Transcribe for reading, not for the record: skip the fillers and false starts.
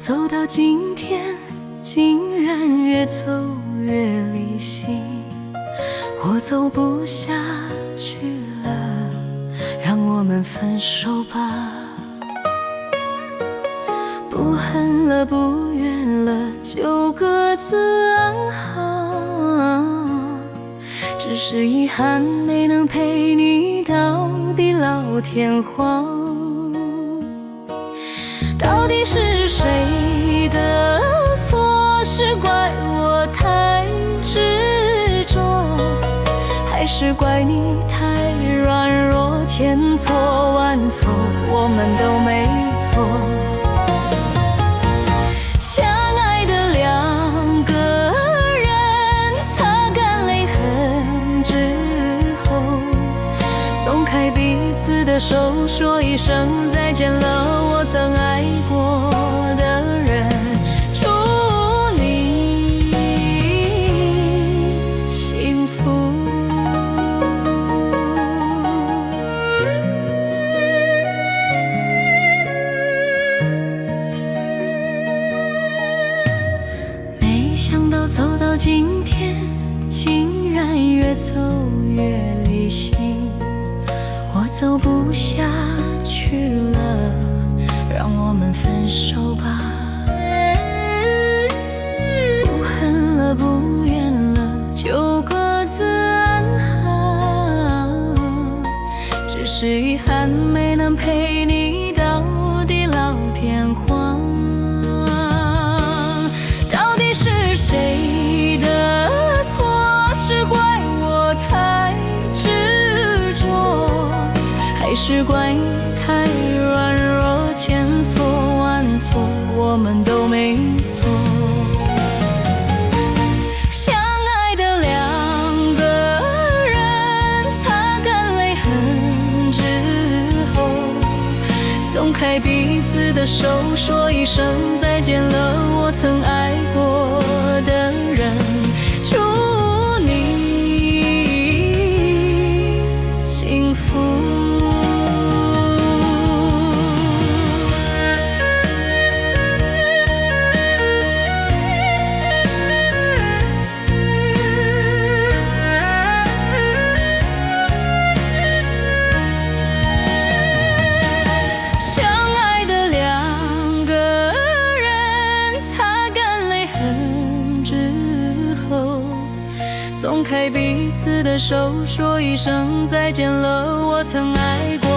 走到今天，竟然越走越离心，我走不下去了，让我们分手吧。不恨了，不怨了，就各自安好。只是遗憾没能陪你到地老天荒。到底是谁的错？是怪我太执着，还是怪你太软弱？千错万错，我们都没错。相爱的两个人，擦干泪痕之后，松开彼此的手，说一声再见了，我曾爱过的人。祝你幸福。没想到走到今天，竟然越走越离心，我走不下去了，让我们分手吧。不恨了，不怨了，就各自安好。只是遗憾没能陪你到地老天荒。到底是谁的错？是怪我太执着，还是怪你太软弱？千错万错，我们都没错。相爱的两个人，擦干泪痕之后，松开彼此的手，说一声再见了，我曾爱过的人。祝你幸福。松开彼此的手，说一声再见了，我曾爱过